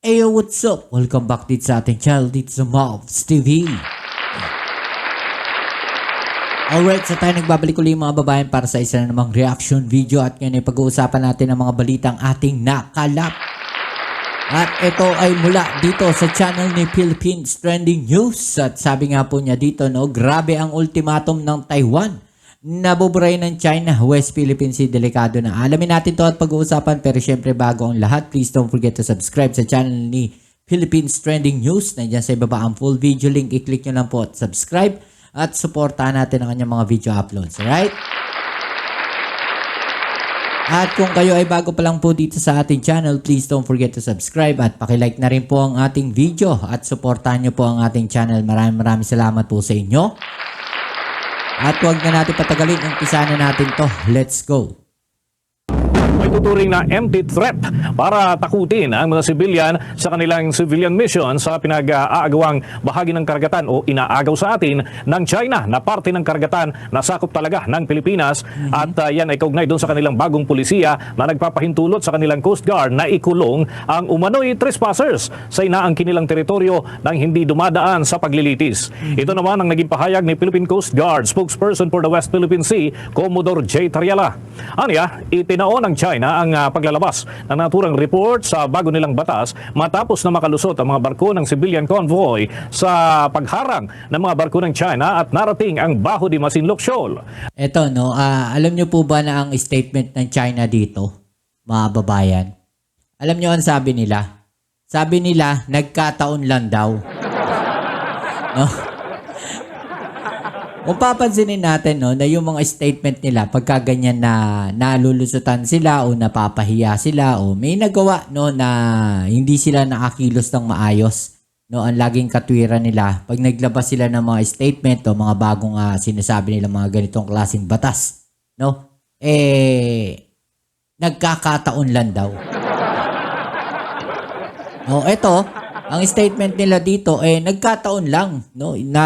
Ayo, what's up? Welcome back dito sa ating channel dito sa Mavs TV. Alright, so tayo nagbabalik ulit mga babayan para sa isa na namang reaction video at ngayon ay pag-uusapan natin ang mga balitang ating nakalap. At ito ay mula dito sa channel ni Philippines Trending News at sabi nga po niya dito, no, grabe ang ultimatum ng Taiwan. Nabuburay ng China, West Philippine Sea, delikado na. Alamin natin to at pag-uusapan pero syempre bago ang lahat, please don't forget to subscribe sa channel ni Philippines Trending News. Nandiyan sa ibaba ang full video link, i-click nyo lang po at subscribe at supportahan natin ang kanyang mga video uploads, alright? At kung kayo ay bago pa lang po dito sa ating channel, please don't forget to subscribe at pakilike na rin po ang ating video at supportahan nyo po ang ating channel. Maraming salamat po sa inyo. At huwag na natin patagalin, umpisa na natin to. Let's go! May tuturing na empty threat para takutin ang mga civilian sa kanilang civilian mission sa pinag-aagawang bahagi ng karagatan o inaagaw sa atin ng China na parte ng karagatan na sakop talaga ng Pilipinas. At yan ay kaugnay doon sa kanilang bagong pulisiya na nagpapahintulot sa kanilang Coast Guard na ikulong ang umano'y trespassers sa inaangkin nilang teritoryo nang hindi dumadaan sa paglilitis. Ito naman ang naging pahayag ni Philippine Coast Guard spokesperson for the West Philippine Sea, Commodore J. Tariala. Aniya, itinaon ng China ang paglalabas ng naturang report sa bago nilang batas matapos na makalusot ang mga barko ng civilian convoy sa pagharang ng mga barko ng China at narating ang Baho de Masinloc Shoal. Eto, no, alam nyo po ba na ang statement ng China dito, mga babayan? Alam nyo ang sabi nila? Sabi nila, nagkataon lang daw. No? Kung papansinin natin, no, na yung mga statement nila pagka ganyan na nalulusutan sila o napapahiya sila o may nagawa, no, na hindi sila nakakilos ng maayos, no, ang laging katwiran nila pag naglabas sila ng mga statement o mga bagong sinasabi nila mga ganitong klaseng batas, no, nagkakataon lang daw. No, eto, ang statement nila dito nagkataon lang, no, na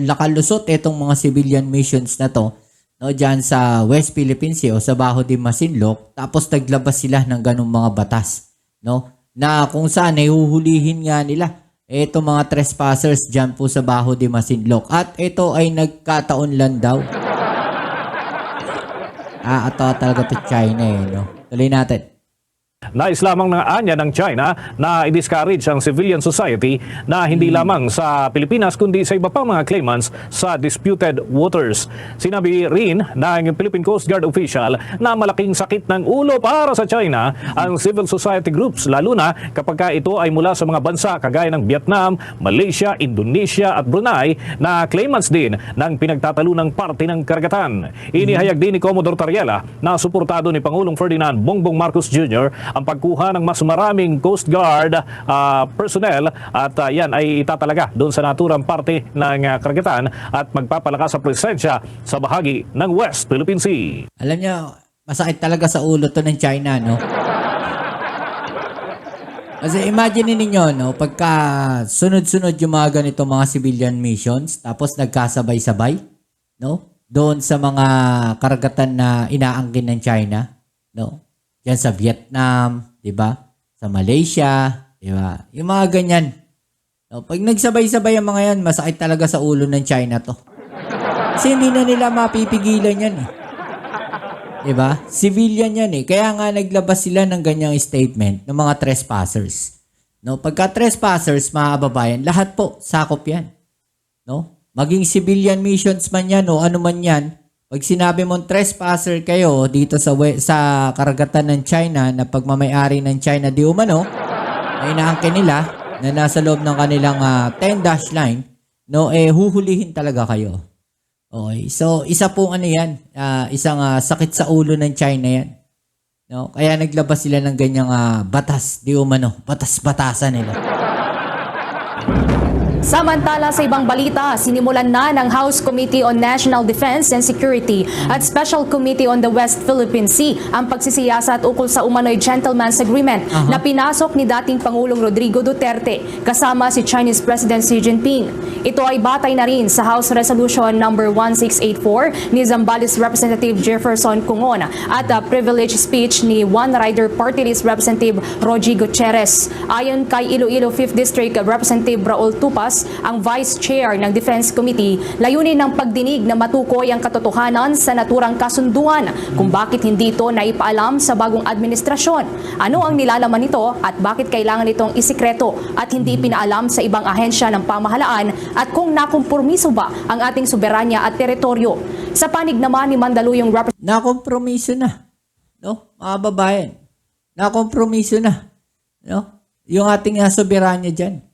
nakalusot itong mga civilian missions na to, no, diyan sa West Philippine Sea o sa Baho de Masinloc, tapos naglabas sila ng ganung mga batas, no, na kung saan huhulihin nga nila itong mga trespassers diyan po sa Baho de Masinloc at ito ay nagkataon lang daw. Ito talaga to China no. Tuloy natin. Nais lamang ng anya ng China na i-discourage ang civilian society na hindi lamang sa Pilipinas kundi sa iba pang mga claimants sa disputed waters. Sinabi rin ng Philippine Coast Guard official na malaking sakit ng ulo para sa China ang civil society groups lalo na kapag ito ay mula sa mga bansa kagaya ng Vietnam, Malaysia, Indonesia at Brunei na claimants din ng pinagtatalunang parte ng karagatan. Inihayag din ni Commodore Tariala na suportado ni Pangulong Ferdinand Bongbong Marcos Jr. ang pagkuha ng mas maraming Coast Guard personnel at yan ay itatalaga doon sa naturang parte ng karagatan at magpapalakas sa presensya sa bahagi ng West Philippine Sea. Alam niyo, masakit talaga sa ulo to ng China, no? Kasi imagine ninyo, no, pagka sunod-sunod yung mga ganito mga civilian missions tapos nagkasabay-sabay, no? Doon sa mga karagatan na inaangkin ng China, no? Yan sa Vietnam, 'di ba? Sa Malaysia, 'di ba? Yung mga ganyan. No, pag nagsabay-sabay ang mga yan, masakit talaga sa ulo ng China 'to. Kasi hindi na nila mapipigilan 'yan eh. 'Di ba? Civilian 'yan eh. Kaya nga naglabas sila ng ganyang statement ng mga trespassers. No, pagka trespassers, mga kababayan, lahat po sakop 'yan. No? Maging civilian missions man 'yan o ano man 'yan. Pag sinabi mong trespasser kayo dito sa karagatan ng China na pagmamayari ng China di umano, ay inaangkin nila na nasa loob ng kanilang 10-dash line, no, huhulihin talaga kayo. Okay, so isa pong yan, isang sakit sa ulo ng China yan. No, kaya naglabas sila ng ganyang batas, di umano, batas-batasan nila. Samantala sa ibang balita, sinimulan na ng House Committee on National Defense and Security at Special Committee on the West Philippine Sea ang pagsisiyasat ukol sa umano'y gentleman's agreement na pinasok ni dating Pangulong Rodrigo Duterte kasama si Chinese President Xi Jinping. Ito ay batay na rin sa House Resolution number 1684 ni Zambales Representative Jefferson Cungon at privilege speech ni One Rider Party List Representative Rogie Gutierrez. Ayon kay Iloilo 5th District Representative Raul Tupas, ang Vice Chair ng Defense Committee, layunin ng pagdinig na matukoy ang katotohanan sa naturang kasunduan kung bakit hindi ito naipaalam sa bagong administrasyon. Ano ang nilalaman nito at bakit kailangan itong isikreto at hindi pinaalam sa ibang ahensya ng pamahalaan at kung nakompromiso ba ang ating soberanya at teritoryo. Sa panig naman ni Mandaluyong Representative Nakompromiso na. No? Mga babayan. Nakompromiso na. No? Yung ating soberanya dyan.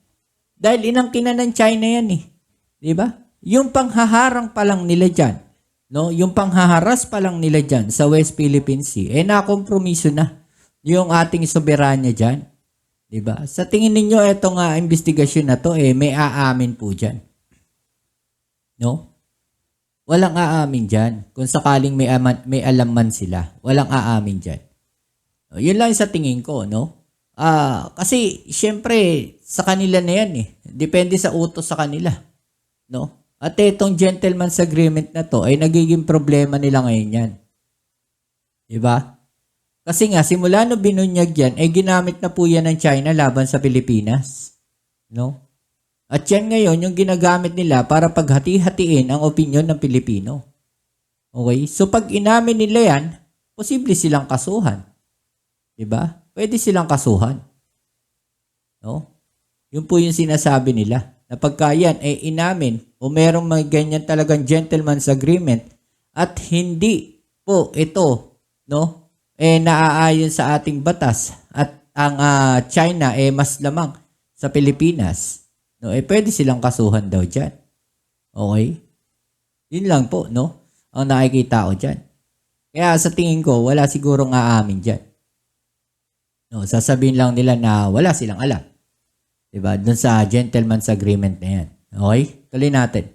Dahil inangkinan ng China yan eh. Di ba? Yung panghaharang pa lang nila dyan, no? Yung panghaharas pa lang nila dyan sa West Philippine Sea, nakompromiso na yung ating soberanya dyan. Di ba? Sa tingin ninyo, itong investigasyon na to, may aamin po dyan. No? Walang aamin dyan. Kung sakaling may alam man sila, walang aamin dyan. No? Yun lang sa tingin ko, no? Kasi syempre sa kanila na yan eh. Depende sa utos sa kanila, no? At itong gentleman's agreement na to ay nagiging problema nila ngayon yan. 'Di ba? Kasi nga simula no binunyag yan ay ginamit na po yan ng China laban sa Pilipinas, no? At yan ngayon yung ginagamit nila para paghati-hatiin ang opinyon ng Pilipino. Okay? So pag inamin nila yan, posible silang kasuhan. 'Di ba? Pwede silang kasuhan. No? Yun po yung sinasabi nila. Na pagka yan inamin o merong mga ganyan talagang gentleman's agreement at hindi po ito, no, naaayon sa ating batas at ang China mas lamang sa Pilipinas, no, pwede silang kasuhan daw dyan. Okay? Yun lang po, no, ang nakikita ko dyan. Kaya sa tingin ko, wala sigurong aamin dyan. No, sasabihin lang nila na wala silang alam. Diba? Doon sa gentleman's agreement na yan. Okay? Tuloy natin.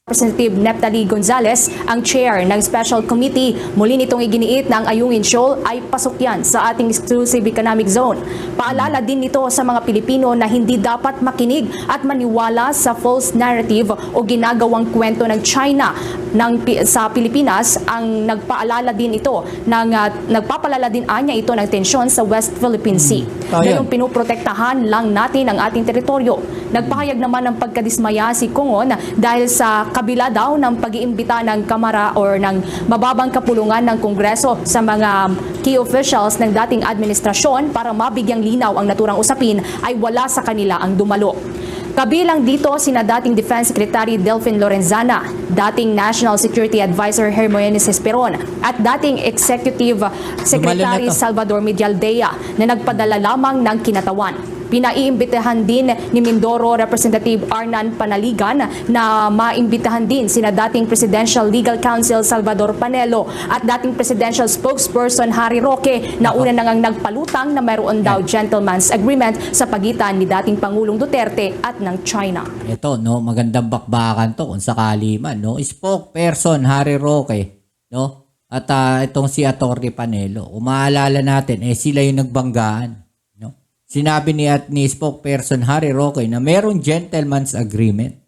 Representative Neptali Gonzales, ang chair ng Special Committee. Muli nitong iginiit na ang Ayungin Shoal ay pasok yan sa ating exclusive economic zone. Paalala din nito sa mga Pilipino na hindi dapat makinig at maniwala sa false narrative o ginagawang kwento ng China sa Pilipinas. Ang nagpaalala din ito, nagpapalala din anya ito ng tensyon sa West Philippine Sea. Gayong pinoprotektahan lang natin ang ating teritoryo. Nagpahayag naman ng pagkadismaya si Cungon dahil sa kabila daw ng pag-iimbita ng Kamara or ng mababang kapulungan ng Kongreso sa mga key officials ng dating administrasyon para mabigyang linaw ang naturang usapin ay wala sa kanila ang dumalo. Kabilang dito sina dating Defense Secretary Delfin Lorenzana, dating National Security Advisor Hermogenes Esperon at dating Executive Secretary Salvador Medialdea na nagpadala lamang ng kinatawan. Pinaiimbitahan din ni Mindoro Representative Arnan Panaligan na maimbitahan din sina dating Presidential Legal Counsel Salvador Panelo at dating Presidential Spokesperson Harry Roque na una nang nagpalutang na mayroon daw gentleman's agreement sa pagitan ni dating Pangulong Duterte at ng China. Ito, no, magandang bakbakan to kung sakali man, no. Spokesperson Harry Roque, no. At itong si Atty. Panelo, kung maalala natin, sila yung nagbanggaan. Sinabi ni spokesperson Harry Roque na merong gentleman's agreement.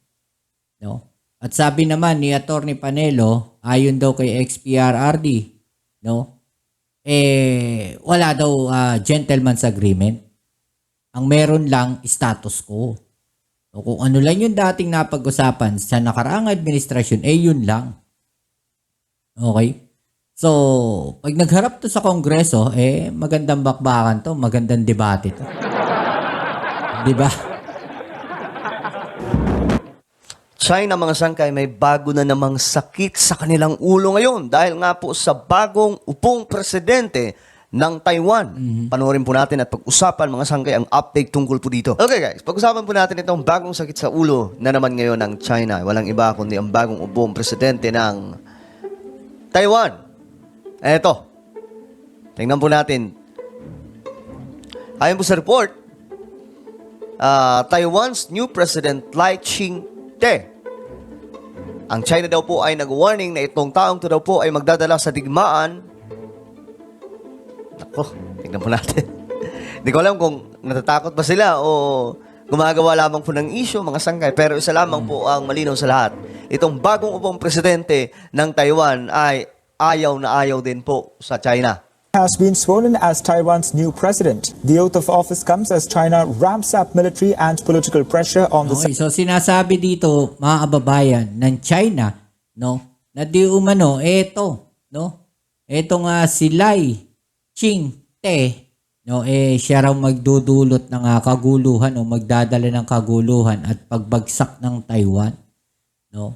No? At sabi naman ni Atty. Panelo, ayon daw kay XPRRD, no? Wala daw gentleman's agreement. Ang meron lang status quo. So, kung ano lang yung dating napag-usapan sa nakaraang administrasyon, yun lang. Okay? So, pag nagharap to sa Kongreso, magandang bakbakan to, magandang debate to. Diba? China, mga sangkay, may bago na namang sakit sa kanilang ulo ngayon dahil nga po sa bagong upong presidente ng Taiwan. Panoorin po natin at pag-usapan, mga sangkay, ang update tungkol po dito. Okay guys, pag-usapan po natin itong bagong sakit sa ulo na naman ngayon ng China. Walang iba kundi ang bagong upong presidente ng Taiwan. Eto, tingnan po natin. Ayon po sa report, Taiwan's new President Lai Ching-te. Ang China daw po ay nag-warning na itong taong to daw po ay magdadala sa digmaan. Nako, tingnan po natin. Hindi ko alam kung natatakot ba sila o gumagawa lamang po ng issue, mga sangkay. Pero isa lamang po ang malinaw sa lahat. Itong bagong upong presidente ng Taiwan ay ayaw na ayaw din po sa China. Has been sworn in as Taiwan's new president. The oath of office comes as China ramps up military and political pressure on the Okay, so sinasabi dito, mga kababayan, ng China, no, na di umano, eto nga si Lai Ching-te, no, siya raw magdudulot ng kaguluhan o magdadala ng kaguluhan at pagbagsak ng Taiwan, no.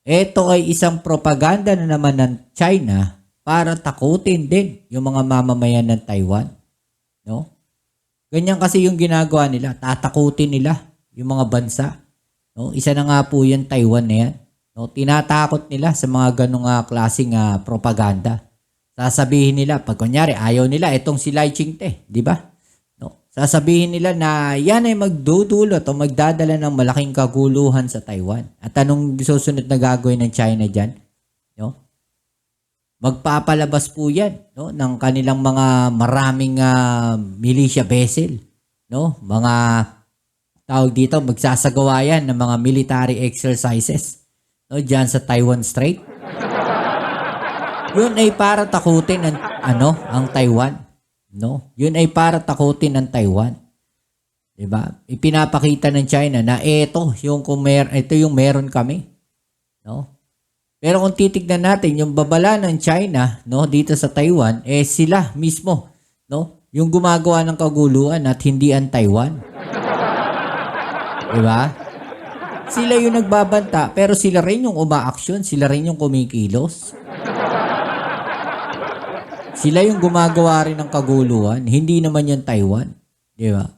Ito ay isang propaganda na naman ng China para takutin din yung mga mamamayan ng Taiwan, no? Ganyan kasi yung ginagawa nila, tatakutin nila yung mga bansa, no? Isa na nga po yung Taiwan na yan, no? Tinatakot nila sa mga ganung klaseng propaganda. Sasabihin nila, pag kunyari ayaw nila itong si Lai Ching-te, di ba? No? Sasabihin nila na yan ay magdudulot o magdadala ng malaking kaguluhan sa Taiwan. At anong susunod na gagawin ng China diyan? No? Magpapalabas po yan, no, ng kanilang mga maraming militia vessel, no? Mga tawag dito, magsasagawa yan ng mga military exercises, no, diyan sa Taiwan Strait. Yun ay para takutin ang Taiwan, no? Yun ay para takutin ang Taiwan. 'Di ba? Ipinapakita ng China na ito yung meron kami, no? Pero kung titignan natin yung babala ng China, no, dito sa Taiwan, sila mismo, no, yung gumagawa ng kaguluhan at hindi ang Taiwan. 'Di ba? Sila yung nagbabanta, pero sila rin yung umaaksyon, sila rin yung kumikilos. Sila yung gumagawa rin ng kaguluhan, hindi naman yung Taiwan, 'di ba?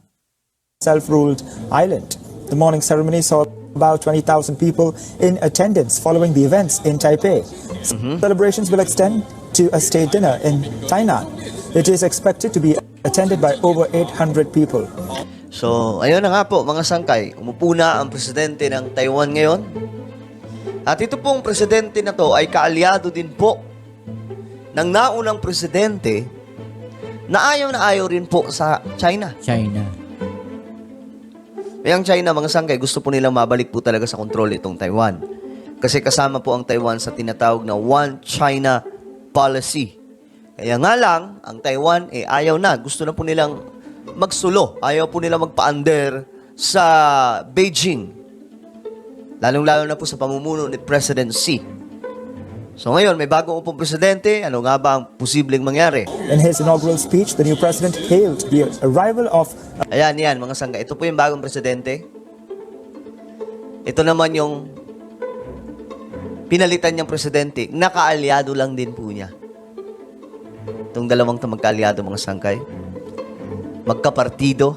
self-ruled island. The morning ceremony saw about 20,000 people in attendance following the events in Taipei. Celebrations will extend to a state dinner in Tainan. It is expected to be attended by over 800 people. So, ayun na nga po mga sangkay, umupo na ang presidente ng Taiwan ngayon. At ito pong presidente na to ay kaalyado din po ng naunang presidente na ayaw rin po sa China. Ang China, mga sangkay, gusto po nilang mabalik po talaga sa kontrol itong Taiwan. Kasi kasama po ang Taiwan sa tinatawag na One China policy. Kaya nga lang, ang Taiwan ayaw na. Gusto na po nilang magsulo. Ayaw po nilang magpa-under sa Beijing. Lalong-lalo na po sa pamumuno ni President Xi. So ngayon, may bagong upong presidente. Ano nga ba ang posibleng mangyari? In his inaugural speech, the new president hailed the arrival of... Ayan, mga sangga. Ito po yung bagong presidente. Ito naman yung pinalitan niyang presidente. Nakaalyado lang din po niya. Itong dalawang magkaalyado, mga sangkay. Magkapartido.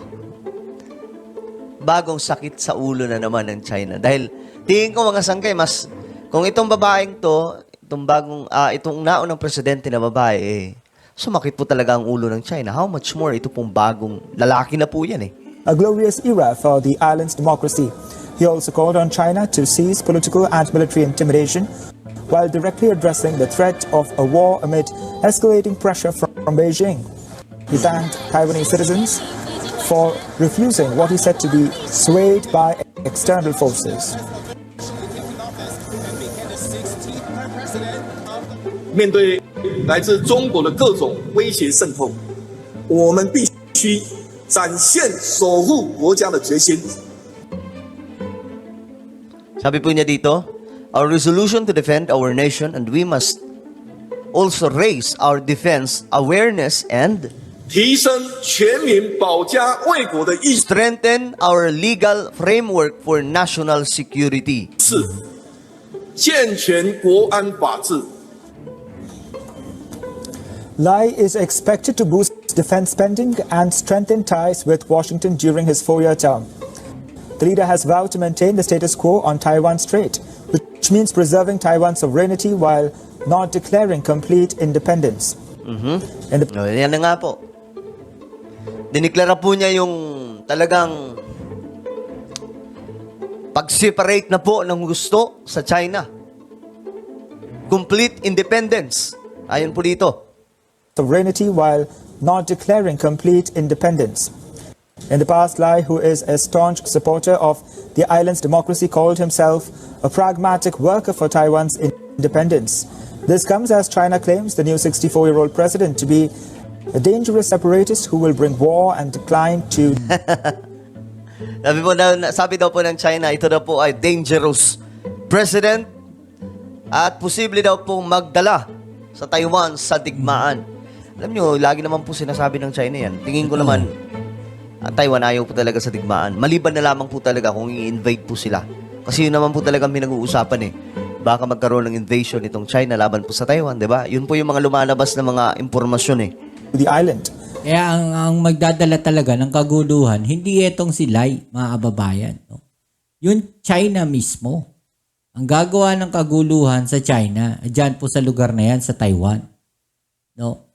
Bagong sakit sa ulo na naman ng China. Dahil tingin ko, mga sangkay, mas kung itong babaeng to, itong naunang presidente na babae, sumakit po talaga ang ulo ng China. How much more ito pong bagong lalaki na po yan A glorious era for the island's democracy. He also called on China to cease political and military intimidation while directly addressing the threat of a war amid escalating pressure from Beijing. He thanked Taiwanese citizens for refusing what he said to be swayed by external forces. 面对来自中国的各种威胁渗透，我们必须展现守护国家的决心。 Sabi po niya dito, our resolution to defend our nation and we must also raise our defense awareness and 提升全民保家卫国的意识， strengthen our legal framework for national security. 健全国安法治。 Lai is expected to boost defense spending and strengthen ties with Washington during his 4-year term. The leader has vowed to maintain the status quo on Taiwan Strait, which means preserving Taiwan's sovereignty while not declaring complete independence. Yan na nga po. Diniklara po niya yung talagang pag-separate na po ng gusto sa China. Complete independence. Ayon po dito. Sovereignty while not declaring complete independence. In the past, Lai, who is a staunch supporter of the island's democracy, called himself a pragmatic worker for Taiwan's independence. This comes as China claims the new 64-year-old president to be a dangerous separatist who will bring war and decline to Sabi daw po ng China, ito daw po ay dangerous president at posible daw pong magdala sa Taiwan sa digmaan. Alam nyo, lagi naman po sinasabi ng China yan. Tingin ko naman, ang Taiwan ayaw po talaga sa digmaan. Maliban na lamang po talaga kung i-invade po sila. Kasi yun naman po talagang pinag-uusapan eh. Baka magkaroon ng invasion itong China laban po sa Taiwan, di ba? Yun po yung mga lumalabas na mga impormasyon eh. the island. Kaya ang magdadala talaga ng kaguluhan, hindi itong si Lai, mga kababayan. No? Yung China mismo. Ang gagawa ng kaguluhan sa China, dyan po sa lugar na yan, sa Taiwan. No?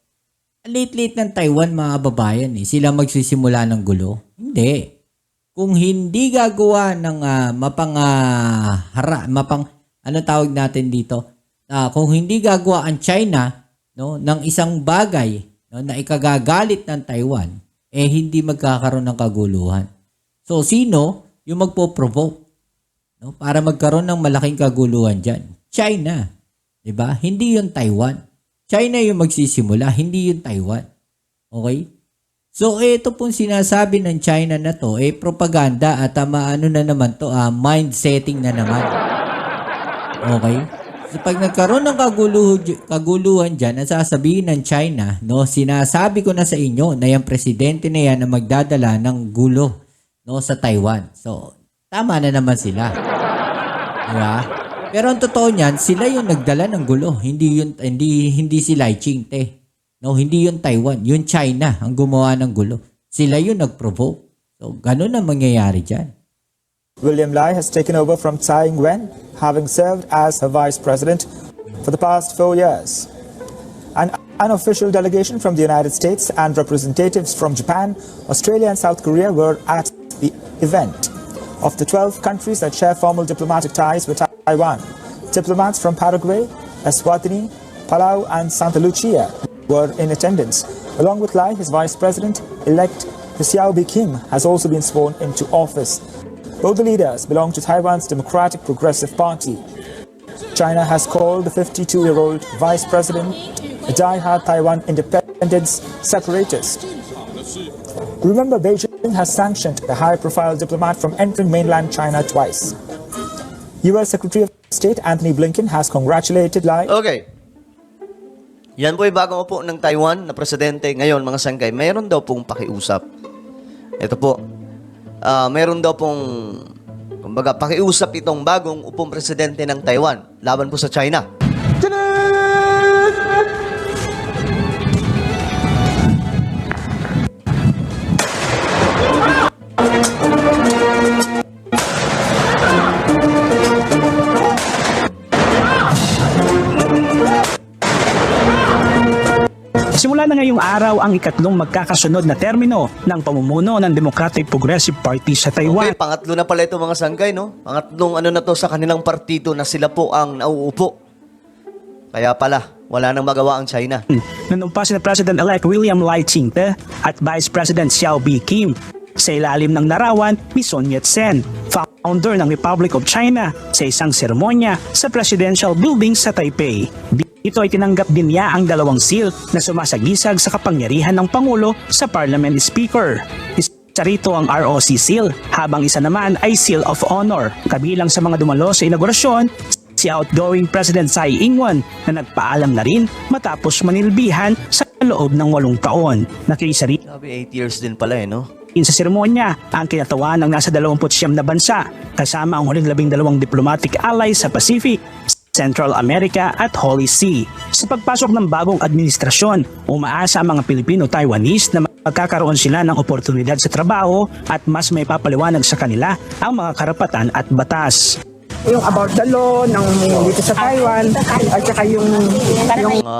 Late-late ng Taiwan, mga kababayan, sila magsisimula ng gulo. Hindi. Kung hindi gagawa ng ano tawag natin dito? Kung hindi gagawa ang China, no, ng isang bagay, no, na ikagagalit ng Taiwan, hindi magkakaroon ng kaguluhan. So, sino yung magpo-provoke, no, para magkaroon ng malaking kaguluhan dyan? China. Diba? Hindi yung Taiwan. China yung magsisimula, hindi yung Taiwan. Okay? So, ito pong sinasabi ng China na to, propaganda at ano na naman to, mind setting na naman. Okay? So, pag nagkaroon ng kaguluhan dyan, ang sasabihin ng China, no, sinasabi ko na sa inyo na yung presidente na yan na magdadala ng gulo, no, sa Taiwan. So, tama na naman sila. Diba? Pero ang totoo niyan, sila yung nagdala ng gulo. Hindi si Lai Ching-te. No, hindi yung Taiwan. Yung China ang gumawa ng gulo. Sila yung nag-provoke. So, ganun ang mangyayari dyan. William Lai has taken over from Tsai Ing-wen, having served as her vice president for the past 4 years. An unofficial delegation from the United States and representatives from Japan, Australia and South Korea were at the event. Of the 12 countries that share formal diplomatic ties with Taiwan, diplomats from Paraguay, Eswatini, Palau and Santa Lucia were in attendance. Along with Lai, his vice president-elect Xiao Bi-kim has also been sworn into office. Both the leaders belong to Taiwan's Democratic Progressive Party. China has called the 52-year-old vice president a die-hard Taiwan independence separatist. Remember, Beijing has sanctioned the high-profile diplomat from entering mainland China twice. U.S. Secretary of State Anthony Blinken has congratulated Lai. Okay. Yan po yung bagong upo ng Taiwan na presidente ngayon, mga sangkay. Meron daw pong pakiusap. Ito po. Meron daw pong kumbaga, pakiusap itong bagong upong presidente ng Taiwan laban po sa China. Simula na ngayong araw ang ikatlong magkakasunod na termino ng pamumuno ng Democratic Progressive Party sa Taiwan. Okay, pangatlo na pala ito mga sangkay, no? Pangatlong ano na to sa kanilang partido na sila po ang nauupo. Kaya pala, wala nang magawa ang China. Nanumpa si President-elect William Lai Ching-te at Vice President Xiao Bi-kim sa ilalim ng larawan ni Sun Yat-sen, founder ng Republic of China, sa isang seremonya sa Presidential Building sa Taipei. Dito ay tinanggap din niya ang dalawang seal na sumasagisag sa kapangyarihan ng Pangulo sa Parliament Speaker. Isa rito ang ROC seal, habang isa naman ay Seal of Honor. Kabilang sa mga dumalo sa inaugurasyon, si outgoing President Tsai Ing-wen na nagpaalam na rin matapos manilbihan sa loob ng 8 taon. Nakisa rin Sabi 8 years din pala no? sa seremonya ang kinatawan ng nasa 29 na bansa, kasama ang huling 12 diplomatic allies sa Pacific, Central America at Holy See. Sa pagpasok ng bagong administrasyon, umaasa ang mga Pilipino-Taiwanese na magkakaroon sila ng oportunidad sa trabaho at mas may papaliwanag sa kanila ang mga karapatan at batas. Yung about the law ng dito sa Taiwan at saka yung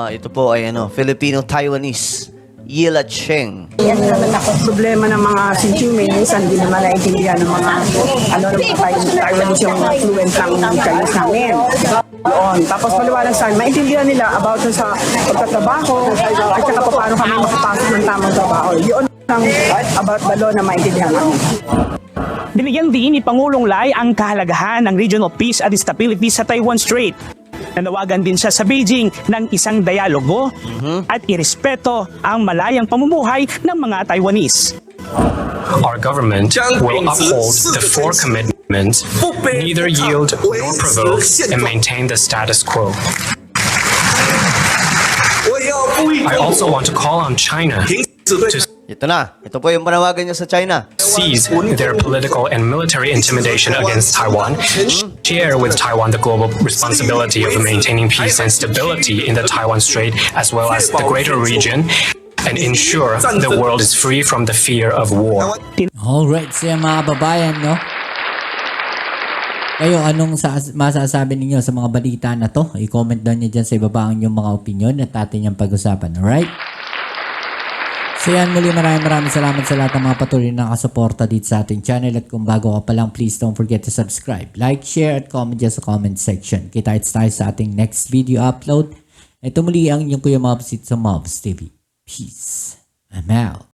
Ito po ay Filipino-Taiwanese Yila Cheng. Yan naman ako. Problema ng mga Sinchumin, minsan hindi naman naiintindihan ng mga ng mga Taiwanese yung fluent ng Chinese namin. Doon. Tapos paliwanag sa akin, maintindihan nila about sa pagtatrabaho at saka paano kami makapasok ng tamang trabaho. Yun ang about the law na maintindihan namin. Binigyan din ni Pangulong Lai ang kahalagahan ng regional peace at stability sa Taiwan Strait. Nanawagan din siya sa Beijing ng isang dialogo at irespeto ang malayang pamumuhay ng mga Taiwanese. Our government will uphold the four commitments, neither yield nor provoke, and maintain the status quo. I also want to call on China to Ito na. Ito po yung panawagan niya sa China. cease their political and military intimidation against Taiwan, share with Taiwan the global responsibility of maintaining peace and stability in the Taiwan Strait as well as the greater region, and ensure the world is free from the fear of war. Alright, siya mga babayan, no? Kayo, anong masasabi ninyo sa mga balita na to? I-comment down nyo dyan sa ibaba ang inyong mga opinion at atin yung pag-usapan, alright? So yan, muli maraming salamat sa lahat ng mga patuloy na nakasuporta dito sa ating channel. At kung bago ka pa lang, please don't forget to subscribe, like, share, at comment dyan sa comment section. Kita-kits tayo sa ating next video upload. Ito muli ang inyong Kuya Mobs sa Mobs TV. Peace. I'm out.